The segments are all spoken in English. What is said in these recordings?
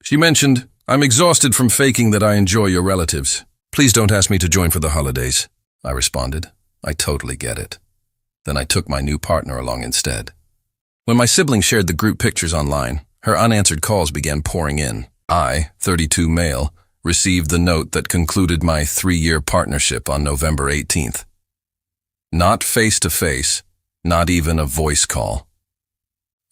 She mentioned, "I'm exhausted from faking that I enjoy your relatives. Please don't ask me to join for the holidays." I responded, "I totally get it." Then I took my new partner along instead. When my sibling shared the group pictures online, her unanswered calls began pouring in. I, 32 male, received the note that concluded my 3-year partnership on November 18th. Not face-to-face, not even a voice call.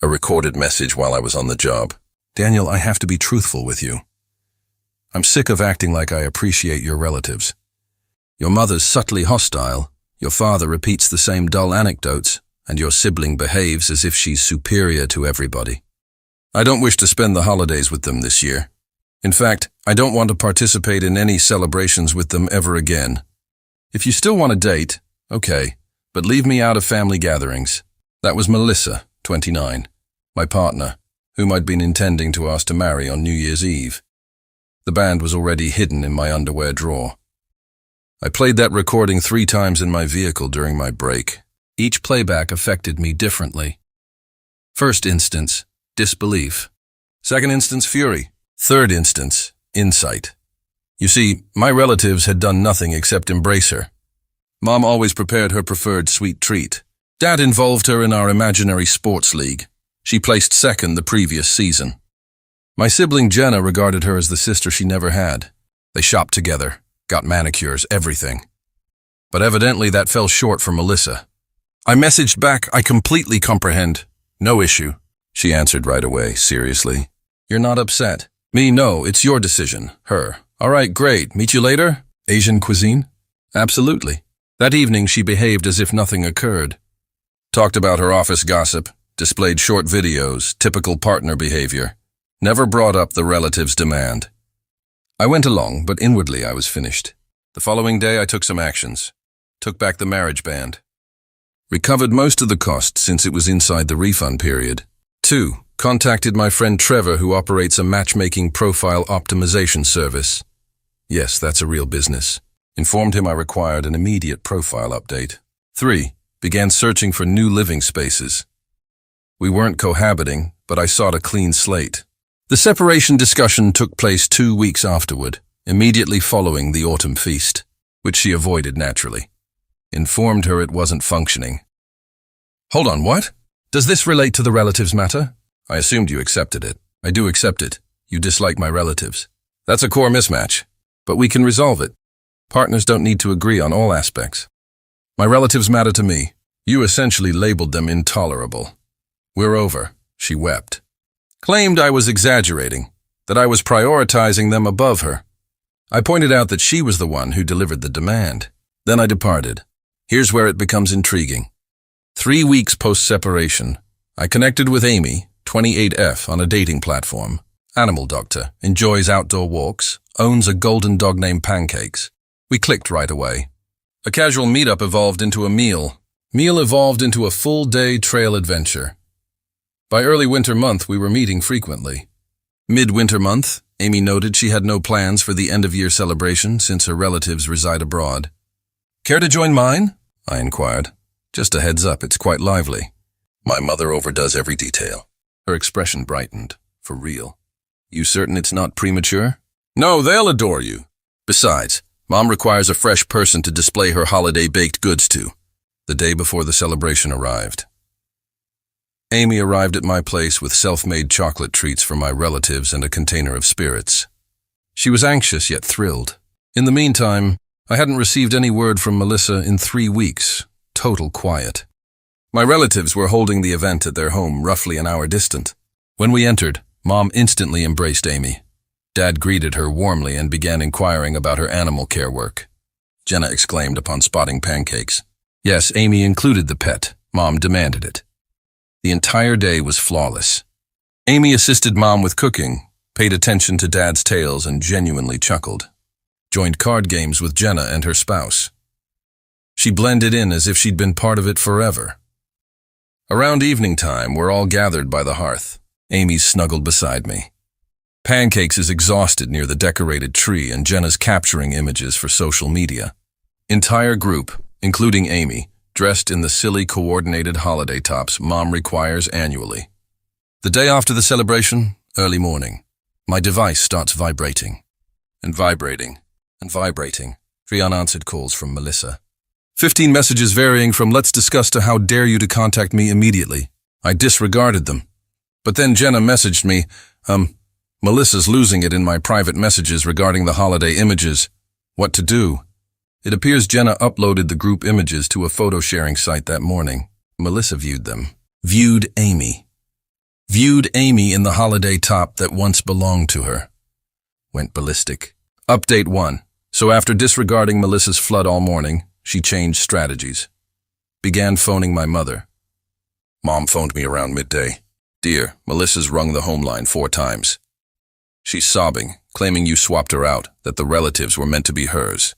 A recorded message while I was on the job. "Daniel, I have to be truthful with you. I'm sick of acting like I appreciate your relatives. Your mother's subtly hostile, your father repeats the same dull anecdotes, and your sibling behaves as if she's superior to everybody. I don't wish to spend the holidays with them this year. In fact, I don't want to participate in any celebrations with them ever again. If you still want to date, okay, but leave me out of family gatherings." That was Melissa, 29, my partner, whom I'd been intending to ask to marry on New Year's Eve. The band was already hidden in my underwear drawer. I played that recording 3 times in my vehicle during my break. Each playback affected me differently. First instance, disbelief. Second instance, fury. Third instance, insight. You see, my relatives had done nothing except embrace her. Mom always prepared her preferred sweet treat. Dad involved her in our imaginary sports league. She placed second the previous season. My sibling Jenna regarded her as the sister she never had. They shopped together, got manicures, everything. But evidently that fell short for Melissa. I messaged back, "I completely comprehend. No issue." She answered right away, seriously. "You're not upset?" "Me, no, it's your decision." Her, "All right, great. Meet you later? Asian cuisine?" "Absolutely." That evening she behaved as if nothing occurred. Talked about her office gossip, displayed short videos, typical partner behavior. Never brought up the relative's demand. I went along, but inwardly I was finished. The following day I took some actions. Took back the marriage band. Recovered most of the cost since it was inside the refund period. 2. Contacted my friend Trevor, who operates a matchmaking profile optimization service. Yes, that's a real business. Informed him I required an immediate profile update. 3. Began searching for new living spaces. We weren't cohabiting, but I sought a clean slate. The separation discussion took place 2 weeks afterward, immediately following the autumn feast, which she avoided naturally. Informed her it wasn't functioning. "Hold on, what? Does this relate to the relatives matter?" "I assumed you accepted it." "I do accept it. You dislike my relatives." "That's a core mismatch, but we can resolve it. Partners don't need to agree on all aspects." "My relatives matter to me. You essentially labeled them intolerable." "We're over." She wept. Claimed I was exaggerating, that I was prioritizing them above her. I pointed out that she was the one who delivered the demand. Then I departed. Here's where it becomes intriguing. 3 weeks post-separation, I connected with Amy, 28F, on a dating platform. Animal doctor, enjoys outdoor walks, owns a golden dog named Pancakes. We clicked right away. A casual meetup evolved into a meal. Meal evolved into a full-day trail adventure. By early winter month, we were meeting frequently. Mid-winter month, Amy noted she had no plans for the end-of-year celebration since her relatives reside abroad. "Care to join mine?" I inquired. "Just a heads up, it's quite lively. My mother overdoes every detail." Her expression brightened. "For real? You certain it's not premature?" "No, they'll adore you. Besides, Mom requires a fresh person to display her holiday baked goods to." The day before the celebration arrived. Amy arrived at my place with self-made chocolate treats for my relatives and a container of spirits. She was anxious yet thrilled. In the meantime, I hadn't received any word from Melissa in 3 weeks. Total quiet. My relatives were holding the event at their home, roughly an hour distant. When we entered, Mom instantly embraced Amy. Dad greeted her warmly and began inquiring about her animal care work. Jenna exclaimed upon spotting Pancakes. Yes, Amy included the pet. Mom demanded it. The entire day was flawless. Amy assisted Mom with cooking, paid attention to Dad's tales, and genuinely chuckled. Joined card games with Jenna and her spouse. She blended in as if she'd been part of it forever. Around evening time, we're all gathered by the hearth. Amy's snuggled beside me. Pancakes is exhausted near the decorated tree, and Jenna's capturing images for social media. Entire group, including Amy, dressed in the silly coordinated holiday tops Mom requires annually. The day after the celebration, early morning. My device starts vibrating, and vibrating, and vibrating. 3 unanswered calls from Melissa. 15 messages varying from "let's discuss" to "how dare you to contact me immediately." I disregarded them. But then Jenna messaged me, Melissa's losing it in my private messages regarding the holiday images. What to do? It appears Jenna uploaded the group images to a photo-sharing site that morning. Melissa viewed them. Viewed Amy. Viewed Amy in the holiday top that once belonged to her. Went ballistic. Update 1. So after disregarding Melissa's flood all morning, she changed strategies. Began phoning my mother. Mom phoned me around midday. "Dear, Melissa's rung the home line 4 times. She's sobbing, claiming you swapped her out, that the relatives were meant to be hers.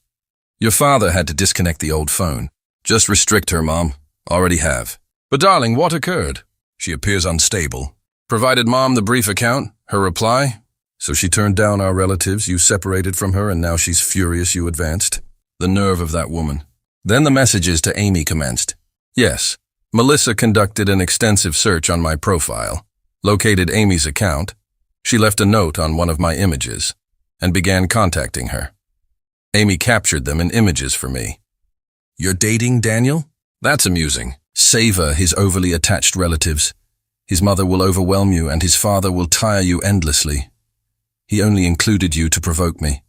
Your father had to disconnect the old phone. Just restrict her, Mom. Already have." "But darling, what occurred?" "She appears unstable." Provided Mom the brief account. Her reply? "So she turned down our relatives, you separated from her, and now she's furious you advanced." The nerve of that woman. Then the messages to Amy commenced. Yes, Melissa conducted an extensive search on my profile, located Amy's account. She left a note on one of my images, and began contacting her. Amy captured them in images for me. "You're dating Daniel? That's amusing. Savor his overly attached relatives. His mother will overwhelm you, and his father will tire you endlessly. He only included you to provoke me.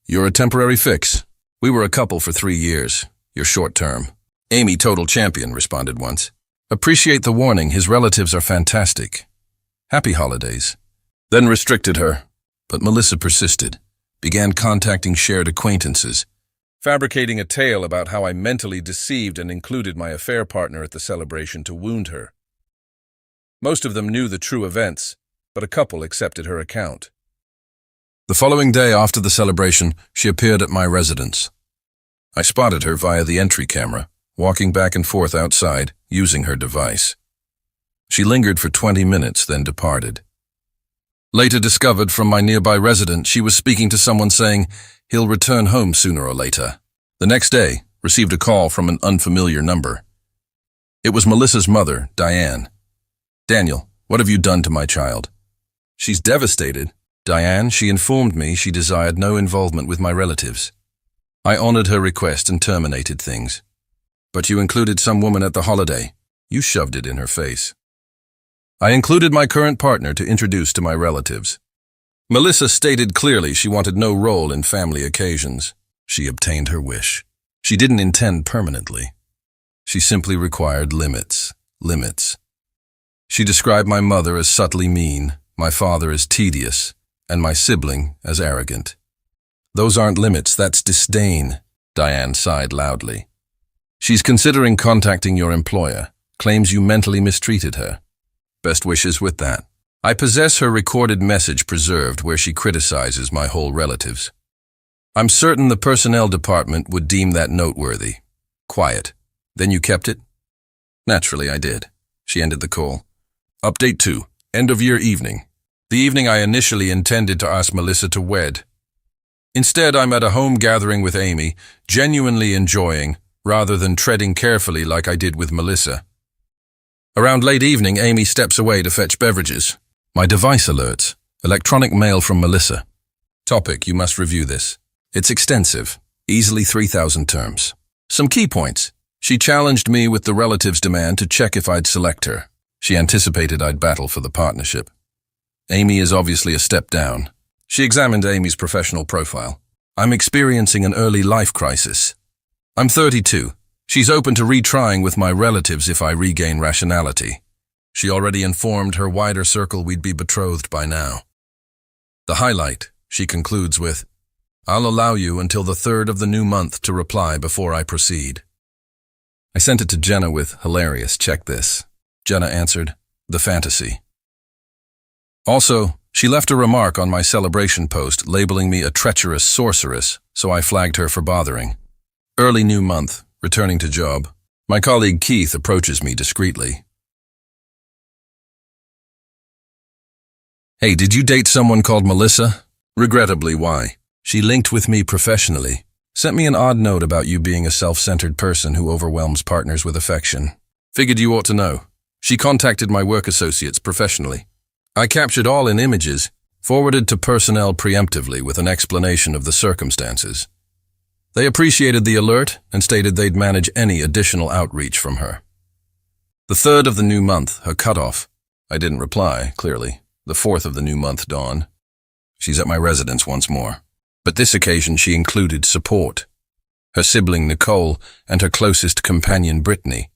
You're a temporary fix. We were a couple for 3 years. You're short-term." Amy, total champion, responded once. "Appreciate the warning. His relatives are fantastic. Happy holidays." Then restricted her. But Melissa persisted, began contacting shared acquaintances, fabricating a tale about how I mentally deceived and included my affair partner at the celebration to wound her. Most of them knew the true events, but a couple accepted her account. The following day after the celebration, she appeared at my residence. I spotted her via the entry camera, walking back and forth outside, using her device. She lingered for 20 minutes, then departed. Later discovered from my nearby resident, she was speaking to someone saying he'll return home sooner or later. The next day, received a call from an unfamiliar number. It was Melissa's mother, Diane. "Daniel, what have you done to my child?" "She's devastated." "Diane, she informed me she desired no involvement with my relatives. I honored her request and terminated things." "But you included some woman at the holiday." "You shoved it in her face." "I included my current partner to introduce to my relatives." Melissa stated clearly she wanted no role in family occasions. She obtained her wish. She didn't intend permanently. She simply required limits. Limits. She described my mother as subtly mean, my father as tedious, and my sibling as arrogant. "Those aren't limits, that's disdain," Diane sighed loudly. "She's considering contacting your employer, claims you mentally mistreated her. Best wishes with that." I possess her recorded message preserved where she criticizes my whole relatives. I'm certain the personnel department would deem that noteworthy. Quiet. "Then you kept it?" "Naturally I did." She ended the call. Update 2. End of year evening. The evening I initially intended to ask Melissa to wed. Instead, I'm at a home gathering with Amy, genuinely enjoying, rather than treading carefully like I did with Melissa. Around late evening, Amy steps away to fetch beverages. My device alerts. Electronic mail from Melissa. Topic, you must review this. It's extensive, easily 3,000 terms. Some key points. She challenged me with the relative's demand to check if I'd select her. She anticipated I'd battle for the partnership. Amy is obviously a step down. She examined Amy's professional profile. I'm experiencing an early life crisis. I'm 32. She's open to retrying with my relatives if I regain rationality. She already informed her wider circle we'd be betrothed by now. The highlight, she concludes with, "I'll allow you until the 3rd of the new month to reply before I proceed." I sent it to Jenna with, "Hilarious, check this." Jenna answered, "The fantasy." Also, she left a remark on my celebration post labeling me a treacherous sorceress, so I flagged her for bothering. Early new month, returning to job. My colleague Keith approaches me discreetly. "Hey, did you date someone called Melissa?" "Regrettably, why?" "She linked with me professionally. Sent me an odd note about you being a self-centered person who overwhelms partners with affection. Figured you ought to know. She contacted my work associates professionally. I captured all in images, Forwarded to personnel preemptively with an explanation of the circumstances. They appreciated the alert and stated they'd manage any additional outreach from her. The 3rd of the new month, her cutoff. I didn't reply, clearly. The 4th of the new month dawned. She's at my residence once more. But this occasion she included support. Her sibling Nicole and her closest companion Brittany.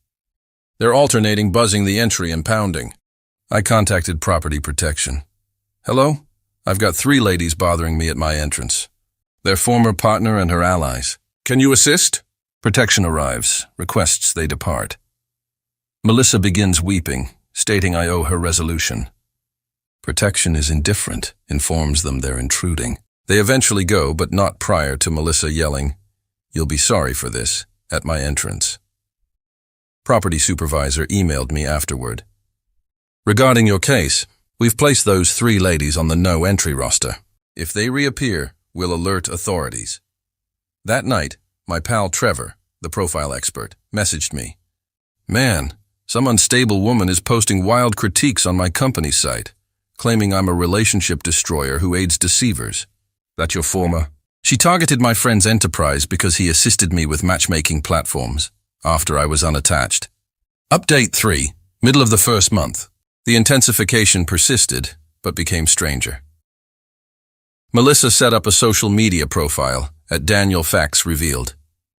They're alternating buzzing the entry and pounding. I contacted property protection. Hello? I've got 3 ladies bothering me at my entrance. Their former partner and her allies. Can you assist? Protection arrives, requests they depart. Melissa begins weeping, stating I owe her resolution. Protection is indifferent, informs them they're intruding. They eventually go, but not prior to Melissa yelling, "You'll be sorry for this," at my entrance. Property supervisor emailed me afterward. Regarding your case, we've placed those 3 ladies on the no entry roster. If they reappear, we'll alert authorities. That night, my pal Trevor, the profile expert, messaged me. Man, some unstable woman is posting wild critiques on my company's site, claiming I'm a relationship destroyer who aids deceivers. That your former? She targeted my friend's enterprise because he assisted me with matchmaking platforms, after I was unattached. Update 3, middle of the 1st month. The intensification persisted, but became stranger. Melissa set up a social media profile at Daniel Facts Revealed.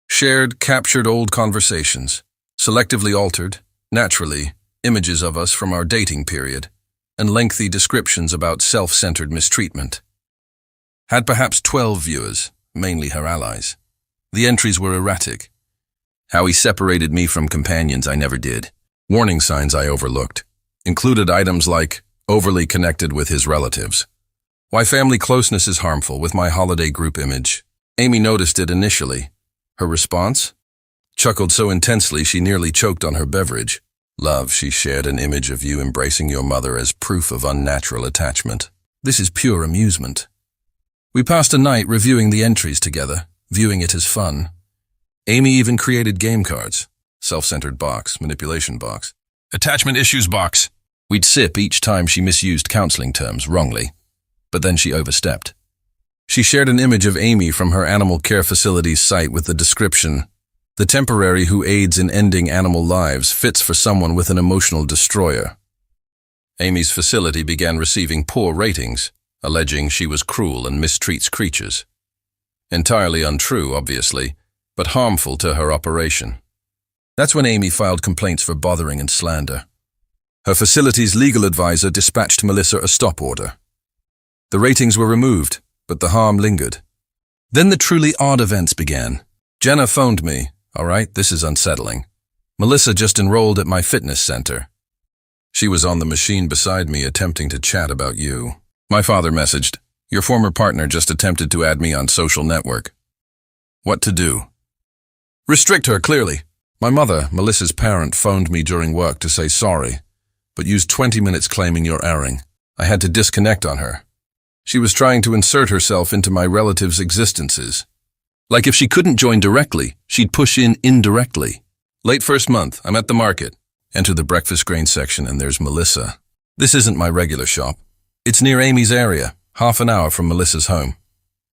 Shared, captured old conversations, selectively altered, naturally, images of us from our dating period, and lengthy descriptions about self-centered mistreatment. Had perhaps 12 viewers, mainly her allies. The entries were erratic. How he separated me from companions I never did. Warning signs I overlooked. Included items like, overly connected with his relatives. Why family closeness is harmful with my holiday group image. Amy noticed it initially. Her response? Chuckled so intensely she nearly choked on her beverage. Love, she shared an image of you embracing your mother as proof of unnatural attachment. This is pure amusement. We passed a night reviewing the entries together, viewing it as fun. Amy even created game cards. Self-centered box, manipulation box. Attachment issues box. We'd sip each time she misused counseling terms wrongly. But then she overstepped. She shared an image of Amy from her animal care facility's site with the description, "The temporary who aids in ending animal lives fits for someone with an emotional destroyer." Amy's facility began receiving poor ratings, alleging she was cruel and mistreats creatures. Entirely untrue, obviously, but harmful to her operation. That's when Amy filed complaints for bothering and slander. Her facility's legal advisor dispatched Melissa a stop order. The ratings were removed, but the harm lingered. Then the truly odd events began. Jenna phoned me. All right, this is unsettling. Melissa just enrolled at my fitness center. She was on the machine beside me attempting to chat about you. My father messaged, "Your former partner just attempted to add me on social network." What to do? Restrict her, clearly. My mother, Melissa's parent, phoned me during work to say sorry, but used 20 minutes claiming you're erring. I had to disconnect on her. She was trying to insert herself into my relatives' existences. Like if she couldn't join directly, she'd push in indirectly. Late 1st month, I'm at the market. Enter the breakfast grain section and there's Melissa. This isn't my regular shop. It's near Amy's area, half an hour from Melissa's home.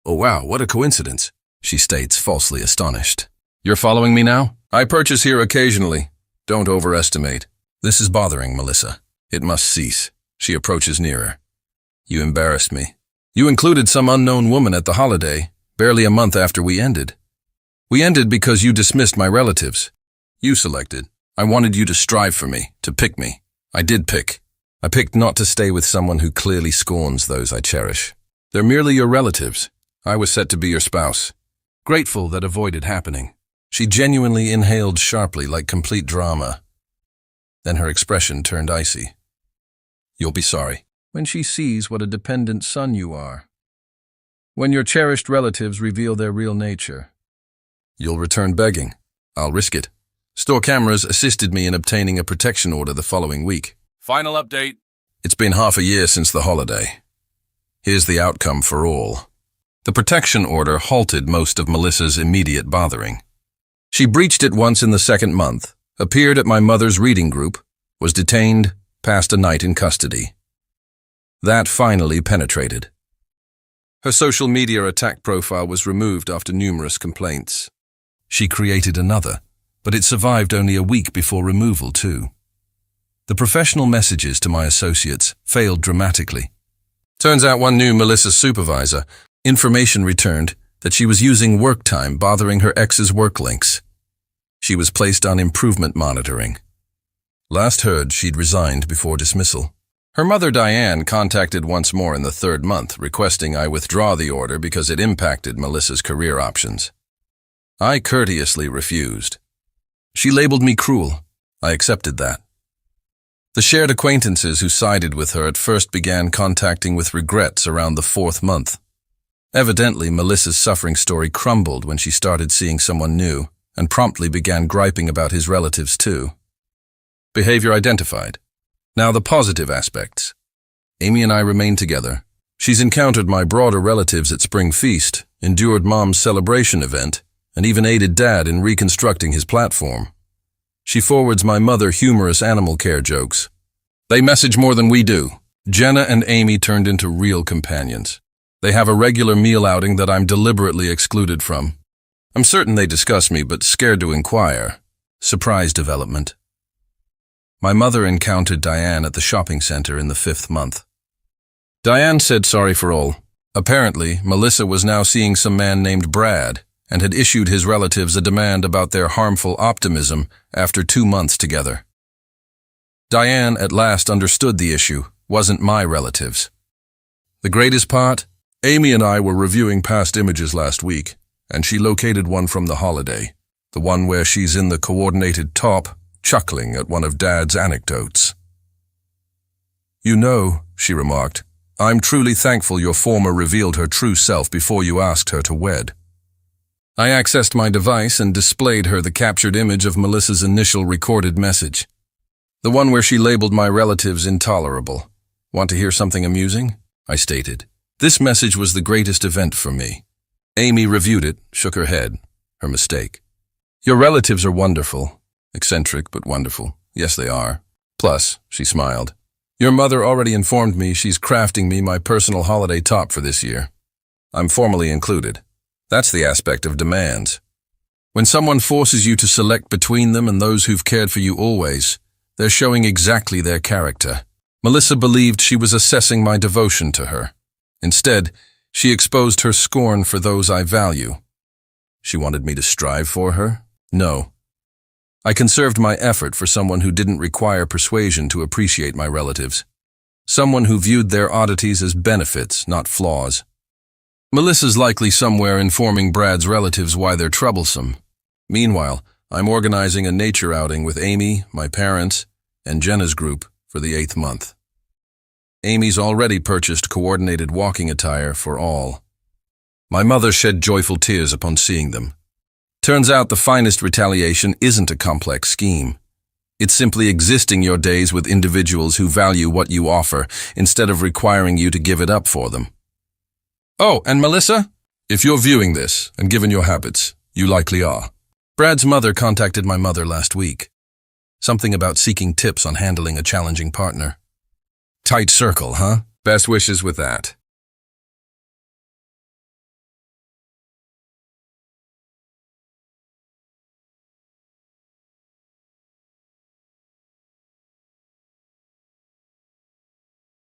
Oh wow, what a coincidence, she states, falsely astonished. You're following me now? I purchase here occasionally. Don't overestimate. This is bothering Melissa. It must cease. She approaches nearer. You embarrassed me. You included some unknown woman at the holiday, barely a month after we ended. We ended because you dismissed my relatives. You selected. I wanted you to strive for me, to pick me. I did pick. I picked not to stay with someone who clearly scorns those I cherish. They're merely your relatives. I was set to be your spouse. Grateful that avoided happening. She genuinely inhaled sharply like complete drama. Then her expression turned icy. You'll be sorry. When she sees what a dependent son you are. When your cherished relatives reveal their real nature. You'll return begging. I'll risk it. Store cameras assisted me in obtaining a protection order the following week. Final update. It's been half a year since the holiday. Here's the outcome for all. The protection order halted most of Melissa's immediate bothering. She breached it once in the 2nd month, appeared at my mother's reading group, was detained, passed a night in custody. That finally penetrated. Her social media attack profile was removed after numerous complaints. She created another, but it survived only a week before removal too. The professional messages to my associates failed dramatically. Turns out one new Melissa's supervisor, information returned that she was using work time bothering her ex's work links. She was placed on improvement monitoring. Last heard, she'd resigned before dismissal. Her mother Diane contacted once more in the 3rd month, requesting I withdraw the order because it impacted Melissa's career options. I courteously refused. She labeled me cruel. I accepted that. The shared acquaintances who sided with her at first began contacting with regrets around the 4th month. Evidently, Melissa's suffering story crumbled when she started seeing someone new and promptly began griping about his relatives too. Behavior identified. Now the positive aspects. Amy and I remain together. She's encountered my broader relatives at Spring Feast, endured Mom's celebration event, and even aided Dad in reconstructing his platform. She forwards my mother humorous animal care jokes. They message more than we do. Jenna and Amy turned into real companions. They have a regular meal outing that I'm deliberately excluded from. I'm certain they discuss me, but scared to inquire. Surprise development. My mother encountered Diane at the shopping center in the 5th month. Diane said sorry for all. Apparently, Melissa was now seeing some man named Brad and had issued his relatives a demand about their harmful optimism after 2 months together. Diane at last understood the issue, wasn't my relatives. The greatest part? Amy and I were reviewing past images last week, and she located one from the holiday, the one where she's in the coordinated top, chuckling at one of Dad's anecdotes. You know, she remarked, I'm truly thankful your former revealed her true self before you asked her to wed. I accessed my device and displayed her the captured image of Melissa's initial recorded message. The one where she labeled my relatives intolerable. Want to hear something amusing? I stated. This message was the greatest event for me. Amy reviewed it, shook her head. Her mistake. Your relatives are wonderful. Eccentric, but wonderful. Yes, they are. Plus, she smiled. Your mother already informed me she's crafting me my personal holiday top for this year. I'm formally included. That's the aspect of demands. When someone forces you to select between them and those who've cared for you always, they're showing exactly their character. Melissa believed she was assessing my devotion to her. Instead, she exposed her scorn for those I value. She wanted me to strive for her? No. I conserved my effort for someone who didn't require persuasion to appreciate my relatives. Someone who viewed their oddities as benefits, not flaws. Melissa's likely somewhere informing Brad's relatives why they're troublesome. Meanwhile, I'm organizing a nature outing with Amy, my parents, and Jenna's group for the 8th month. Amy's already purchased coordinated walking attire for all. My mother shed joyful tears upon seeing them. Turns out the finest retaliation isn't a complex scheme. It's simply existing your days with individuals who value what you offer instead of requiring you to give it up for them. Oh, and Melissa? If you're viewing this, and given your habits, you likely are. Brad's mother contacted my mother last week. Something about seeking tips on handling a challenging partner. Tight circle, huh? Best wishes with that.